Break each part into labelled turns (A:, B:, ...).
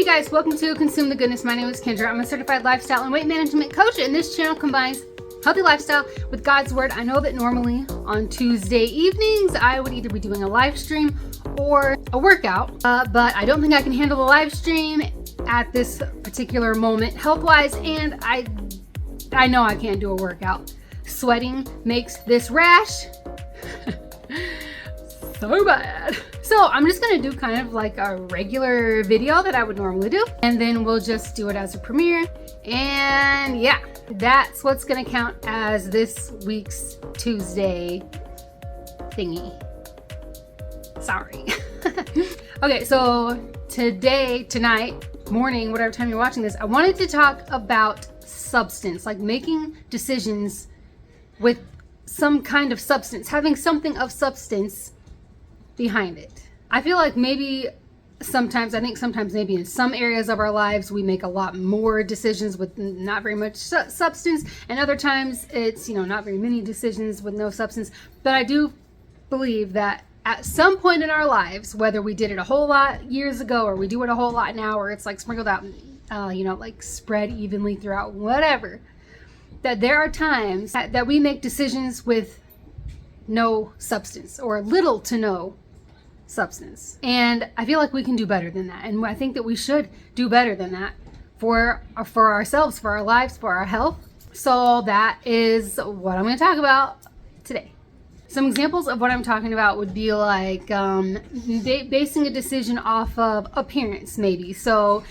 A: Hey guys, welcome to Consume the Goodness. My name is Kendra. I'm a certified lifestyle and weight management coach, and this channel combines healthy lifestyle with God's word. I know that normally on Tuesday evenings I would either be doing a live stream or a workout, but I don't think I can handle the live stream at this particular moment health-wise, and I know I can't do a workout. Sweating makes this rash so bad. So I'm just gonna do kind of like a regular video that I would normally do, and then we'll just do it as a premiere. And yeah, that's what's gonna count as this week's Tuesday thingy. Sorry. Okay, so tonight, morning, whatever time you're watching this, I wanted to talk about substance, like making decisions with some kind of substance, having something of substance behind it. I feel like maybe sometimes maybe in some areas of our lives we make a lot more decisions with not very much substance, and other times it's, not very many decisions with no substance. But I do believe that at some point in our lives, whether we did it a whole lot years ago or we do it a whole lot now, or it's like sprinkled out, like spread evenly throughout, whatever, that there are times that we make decisions with no substance or little to no substance. And I feel like we can do better than that. And I think that we should do better than that for ourselves, for our lives, for our health. So that is what I'm going to talk about today. Some examples of what I'm talking about would be like basing a decision off of appearance, maybe. So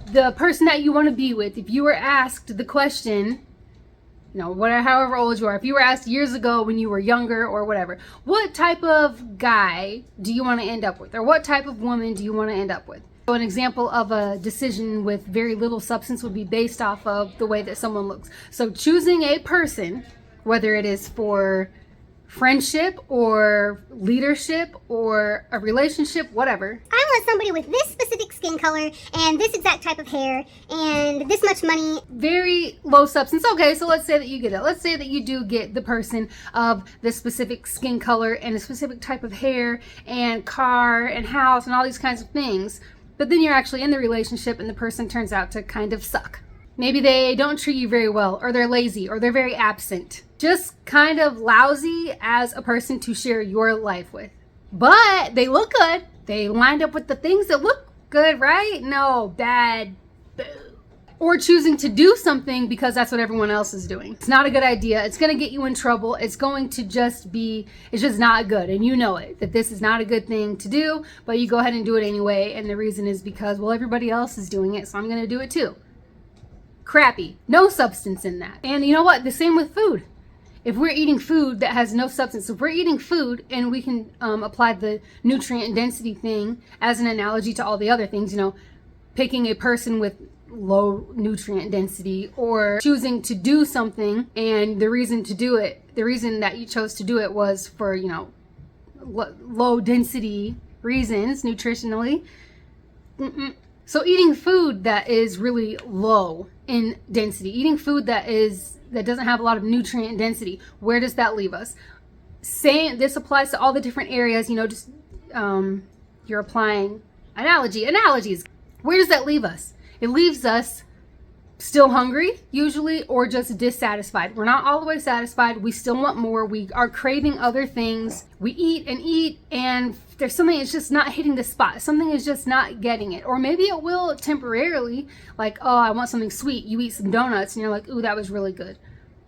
A: the person that you want to be with, if you were asked the question, however old you are, if you were asked years ago when you were younger or whatever, what type of guy do you want to end up with? Or what type of woman do you want to end up with? So an example of a decision with very little substance would be based off of the way that someone looks. So choosing a person, whether it is for friendship or leadership or a relationship, whatever.
B: I want somebody with this specific skin color and this exact type of hair and this much money.
A: Very low substance. Okay, so let's say that you get it. Let's say that you do get the person of this specific skin color and a specific type of hair and car and house and all these kinds of things. But then you're actually in the relationship and the person turns out to kind of suck. Maybe they don't treat you very well, or they're lazy, or they're very absent. Just kind of lousy as a person to share your life with. But they look good. They lined up with the things that look good, right? No, bad. Boo. Or choosing to do something because that's what everyone else is doing. It's not a good idea. It's going to get you in trouble. It's going to it's just not good. And you know it, that this is not a good thing to do, but you go ahead and do it anyway. And the reason is because, well, everybody else is doing it, so I'm going to do it too. Crappy. No substance in that. And you know what? The same with food. If we're eating food that has no substance, if we're eating food, and we can apply the nutrient density thing as an analogy to all the other things, picking a person with low nutrient density, or choosing to do something, and the reason that you chose to do it was for, low density reasons, nutritionally. So eating food that is really low in density, eating food that doesn't have a lot of nutrient density, where does that leave us? This applies to all the different areas, you're applying analogies. Where does that leave us? It leaves us still hungry, usually, or just dissatisfied. We're not all the way satisfied. We still want more. We are craving other things. We eat, and there's something that's just not hitting the spot. Something is just not getting it. Or maybe it will temporarily, like, oh, I want something sweet. You eat some donuts, and you're like, ooh, that was really good.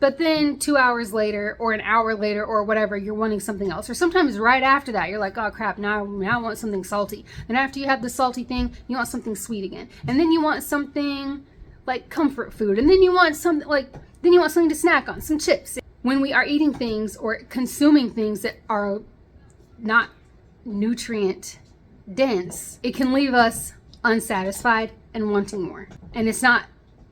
A: But then 2 hours later, or an hour later, or whatever, you're wanting something else. Or sometimes right after that, you're like, oh crap, now I want something salty. Then after you have the salty thing, you want something sweet again. And then you want something like comfort food, and then you want something to snack on, some chips. When we are eating things or consuming things that are not nutrient dense, it can leave us unsatisfied and wanting more. And it's not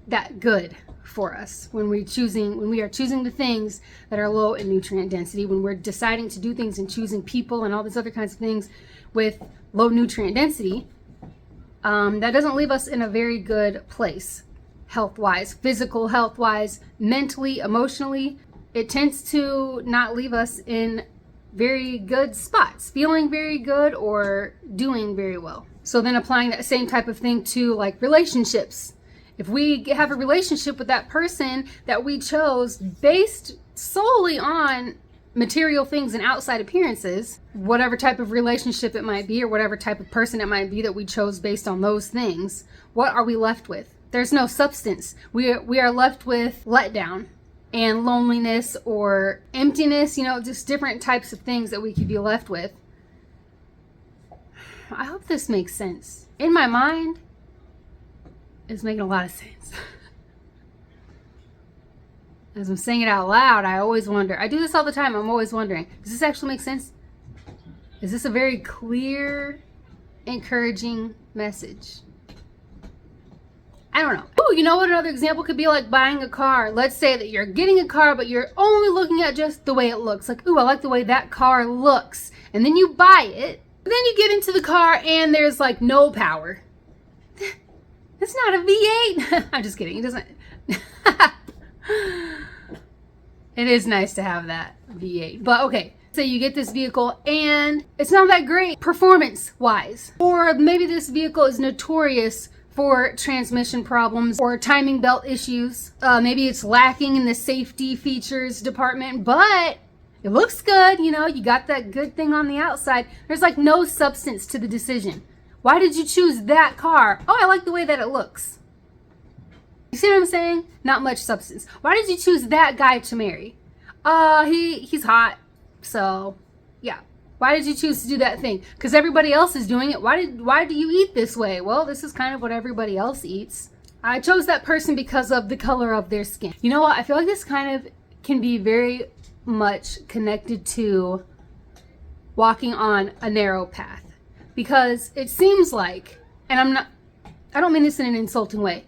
A: that good for us when we are choosing the things that are low in nutrient density, when we're deciding to do things and choosing people and all these other kinds of things with low nutrient density. That doesn't leave us in a very good place. Health-wise, physical health-wise, mentally, emotionally, it tends to not leave us in very good spots, feeling very good or doing very well. So then applying that same type of thing to like relationships. If we have a relationship with that person that we chose based solely on material things and outside appearances, whatever type of relationship it might be or whatever type of person it might be that we chose based on those things, what are we left with? There's no substance. We are left with letdown and loneliness or emptiness, just different types of things that we could be left with. I hope this makes sense. In my mind, it's making a lot of sense. As I'm saying it out loud, I always wonder. I do this all the time. I'm always wondering, does this actually make sense? Is this a very clear, encouraging message? I don't know. Oh, you know what another example could be? Like buying a car. Let's say that you're getting a car, but you're only looking at just the way it looks. Like, ooh, I like the way that car looks. And then you buy it. Then you get into the car and there's like no power. It's not a V8. I'm just kidding. It doesn't. It is nice to have that V8. But okay. So you get this vehicle and it's not that great performance wise. Or maybe this vehicle is notorious for transmission problems or timing belt issues. Maybe it's lacking in the safety features department, but it looks good. You got that good thing on the outside. There's like no substance to the decision. Why did you choose that car? Oh, I like the way that it looks. You see what I'm saying? Not much substance. Why did you choose that guy to marry? He's hot. So, yeah. Why did you choose to do that thing? Because everybody else is doing it. Why do you eat this way? Well, this is kind of what everybody else eats. I chose that person because of the color of their skin. You know what? I feel like this kind of can be very much connected to walking on a narrow path. Because it seems like, and I don't mean this in an insulting way.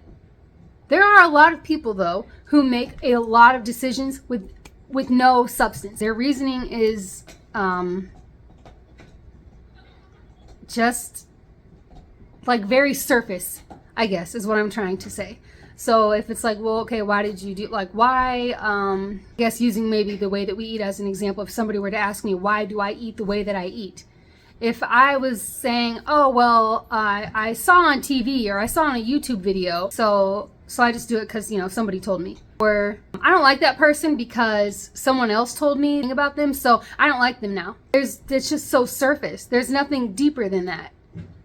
A: There are a lot of people, though, who make a lot of decisions with no substance. Their reasoning is just like very surface, I guess, is what I'm trying to say. So if it's like, well, okay, why did you do, like, why, I guess using maybe the way that we eat as an example, if somebody were to ask me, why do I eat the way that I eat? If I was saying, oh, well, I saw on TV or I saw on a YouTube video, so I just do it because, somebody told me. Or I don't like that person because someone else told me about them, so I don't like them now. It's just so surface. There's nothing deeper than that.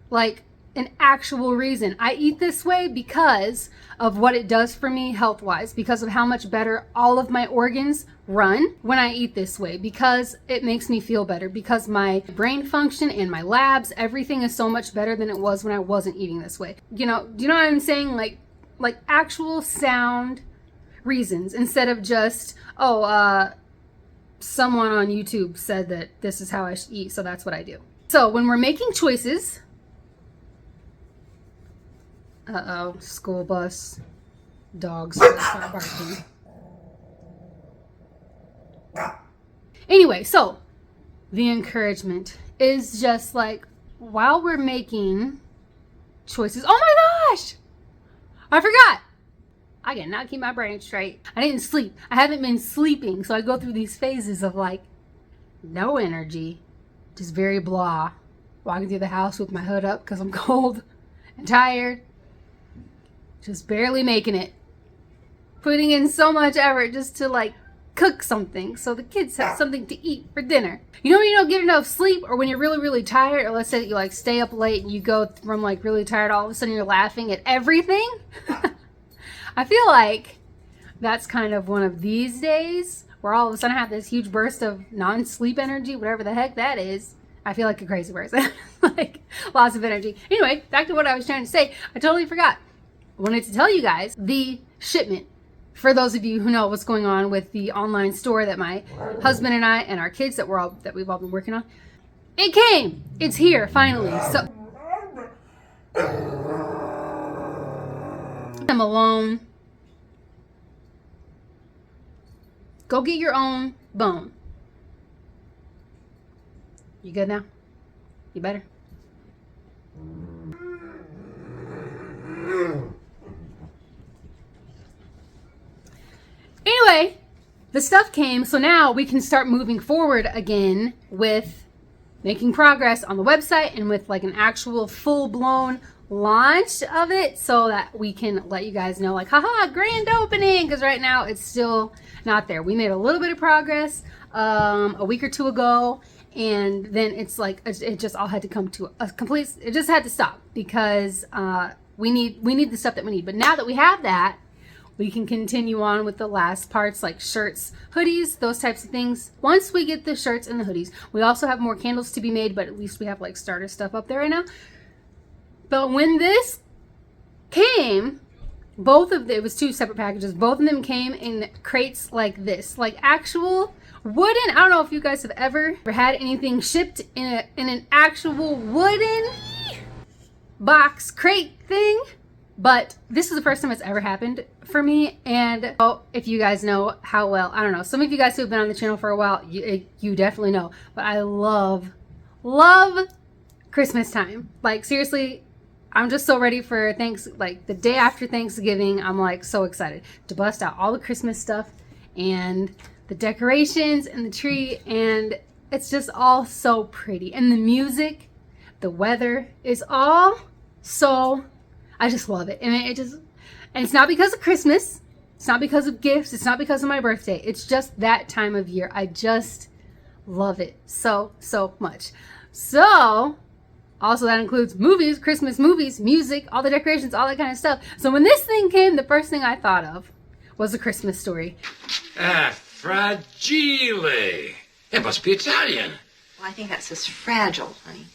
A: Like an actual reason. I eat this way because of what it does for me health-wise, because of how much better all of my organs run when I eat this way, because it makes me feel better, because my brain function and my labs, everything is so much better than it was when I wasn't eating this way. Do you know what I'm saying? Like actual sound reasons, instead of just, someone on YouTube said that this is how I should eat, so that's what I do. So when we're making choices, school bus, dogs start barking. Anyway, so the encouragement is just like, while we're making choices, oh my gosh, I forgot. I cannot keep my brain straight. I didn't sleep. I haven't been sleeping, so I go through these phases of like no energy, just very blah, walking through the house with my hood up because I'm cold and tired, just barely making it, putting in so much effort just to like cook something so the kids have something to eat for dinner. When you don't get enough sleep, or when you're really, really tired, or let's say that you like stay up late and you go from like really tired, all of a sudden you're laughing at everything. I feel like that's kind of one of these days where all of a sudden I have this huge burst of non-sleep energy, whatever the heck that is. I feel like a crazy person. Like lots of energy. Anyway, back to what I was trying to say. I totally forgot. I wanted to tell you guys the shipment. For those of you who know what's going on with the online store that my husband and I and our kids that we've all been working on. It came. It's here finally. So I'm alone. Go get your own bone. You good now? You better? Anyway, the stuff came, so now we can start moving forward again with making progress on the website and with like an actual full-blown launch of it, so that we can let you guys know, like, haha, grand opening, because right now it's still not there. We made a little bit of progress a week or two ago, and then it's like it just all had to come to a complete, it just had to stop because we need the stuff that we need. But now that we have that, we can continue on with the last parts, like shirts, hoodies, those types of things. Once we get the shirts and the hoodies, we also have more candles to be made, but at least we have like starter stuff up there right now. But when this came, it was 2 separate packages. Both of them came in crates like this, like actual wooden. I don't know if you guys have ever had anything shipped in an actual wooden box crate thing. But this is the first time it's ever happened for me. And if you guys know how well, I don't know, some of you guys who have been on the channel for a while, you definitely know. But I love Christmas time. Like, seriously, I'm just so ready for like the day after Thanksgiving. I'm like so excited to bust out all the Christmas stuff and the decorations and the tree. And it's just all so pretty. And the music, the weather is all so, I just love it. And and it's not because of Christmas. It's not because of gifts. It's not because of my birthday. It's just that time of year. I just love it so much. So, also that includes movies, Christmas movies, music, all the decorations, all that kind of stuff. So when this thing came, the first thing I thought of was A Christmas Story.
C: Ah, fragile. It must be Italian.
D: Well, I think that says fragile, honey.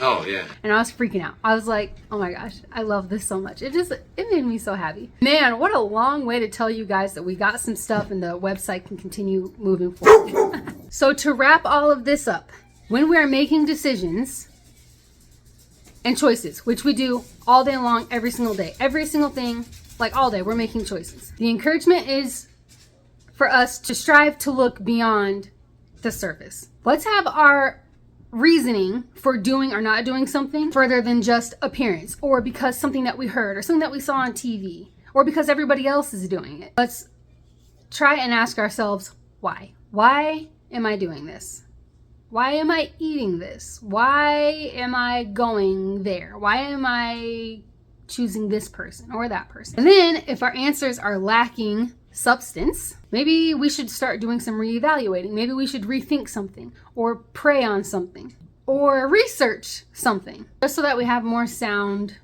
C: Oh, yeah.
A: And I was freaking out. I was like, oh my gosh, I love this so much. It made me so happy. Man, what a long way to tell you guys that we got some stuff and the website can continue moving forward. So to wrap all of this up, when we are making decisions and choices, which we do all day long, every single day, every single thing, like all day, we're making choices. The encouragement is for us to strive to look beyond the surface. Let's have our reasoning for doing or not doing something further than just appearance, or because something that we heard or something that we saw on TV, or because everybody else is doing it. Let's try and ask ourselves, why? Why am I doing this? Why am I eating this? Why am I going there? Why am I choosing this person or that person? And then if our answers are lacking substance, maybe we should start doing some reevaluating. Maybe we should rethink something, or pray on something, or research something, just so that we have more sound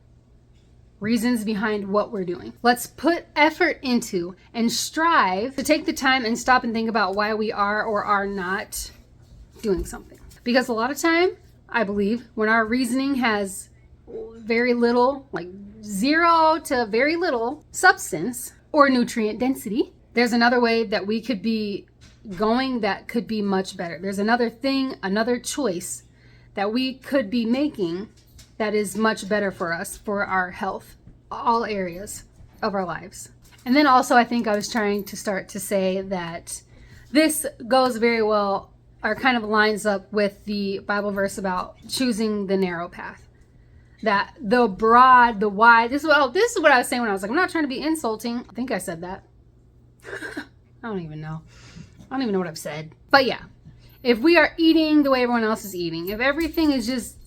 A: reasons behind what we're doing. Let's put effort into and strive to take the time and stop and think about why we are or are not doing something. Because a lot of time, I believe, when our reasoning has very little, like 0 to very little substance or nutrient density, there's another way that we could be going that could be much better. There's another thing, another choice that we could be making that is much better for us, for our health, all areas of our lives. And then also, I think I was trying to start to say that this goes very well, or kind of lines up with the Bible verse about choosing the narrow path. That the broad, the wide, this is what I was saying when I was like, I'm not trying to be insulting. I think I said that. I don't even know what I've said. But yeah, if we are eating the way everyone else is eating, if everything is just,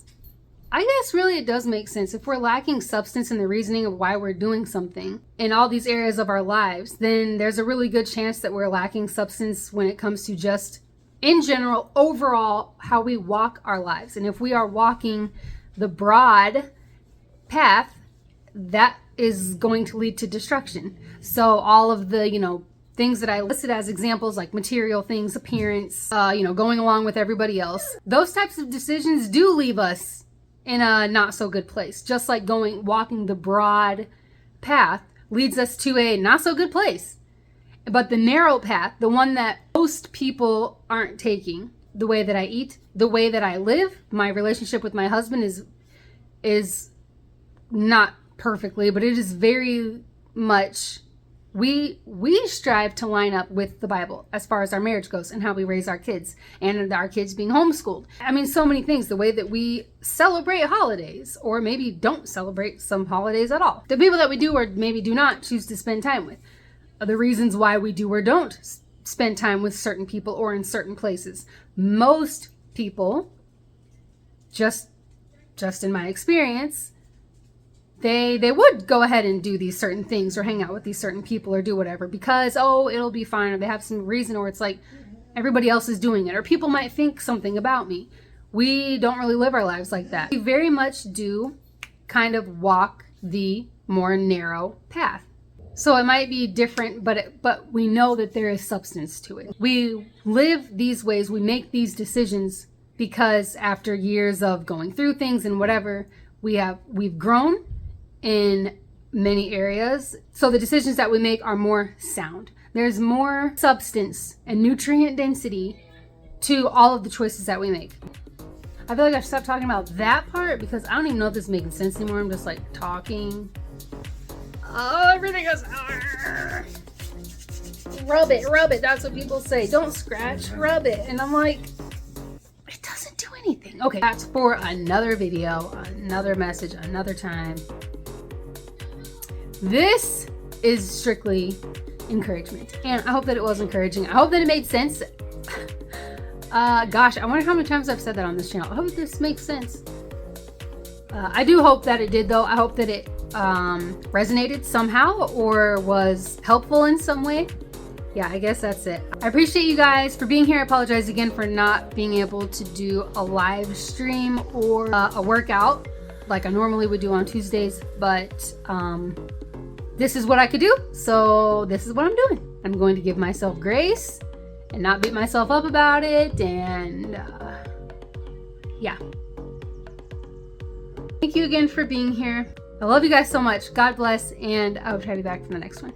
A: I guess really it does make sense. If we're lacking substance in the reasoning of why we're doing something in all these areas of our lives, then there's a really good chance that we're lacking substance when it comes to just, in general, overall, how we walk our lives. And if we are walking the broad path, that is going to lead to destruction. So all of the, things that I listed as examples, like material things, appearance, going along with everybody else, those types of decisions do leave us in a not so good place. Just like walking the broad path leads us to a not so good place. But the narrow path, the one that most people aren't taking, the way that I eat, the way that I live, my relationship with my husband is not perfectly, but it is very much, we strive to line up with the Bible as far as our marriage goes and how we raise our kids and our kids being homeschooled. I mean, so many things, the way that we celebrate holidays, or maybe don't celebrate some holidays at all. The people that we do or maybe do not choose to spend time with. The reasons why we do or don't spend time with certain people or in certain places. Most people just in my experience, they would go ahead and do these certain things or hang out with these certain people or do whatever because, oh, it'll be fine, or they have some reason, or it's like everybody else is doing it, or people might think something about me. We don't really live our lives like that. We very much do kind of walk the more narrow path. So it might be different, but we know that there is substance to it. We live these ways, we make these decisions because after years of going through things and whatever, we've grown in many areas. So the decisions that we make are more sound. There's more substance and nutrient density to all of the choices that we make. I feel like I should stop talking about that part because I don't even know if this is making sense anymore. I'm just like talking. Oh, everything goes. Rub it. That's what people say. Don't scratch, rub it. And I'm like, it doesn't do anything. Okay, that's for another video, another message, another time. This is strictly encouragement. And I hope that it was encouraging. I hope that it made sense. Gosh, I wonder how many times I've said that on this channel. I hope this makes sense. I do hope that it did, though. I hope that it resonated somehow or was helpful in some way. Yeah, I guess that's it. I appreciate you guys for being here. I apologize again for not being able to do a live stream or a workout like I normally would do on Tuesdays, but this is what I could do, so this is what I'm doing. I'm going to give myself grace and not beat myself up about it, and yeah. Thank you again for being here. I love you guys so much. God bless, and I will try to be back for the next one.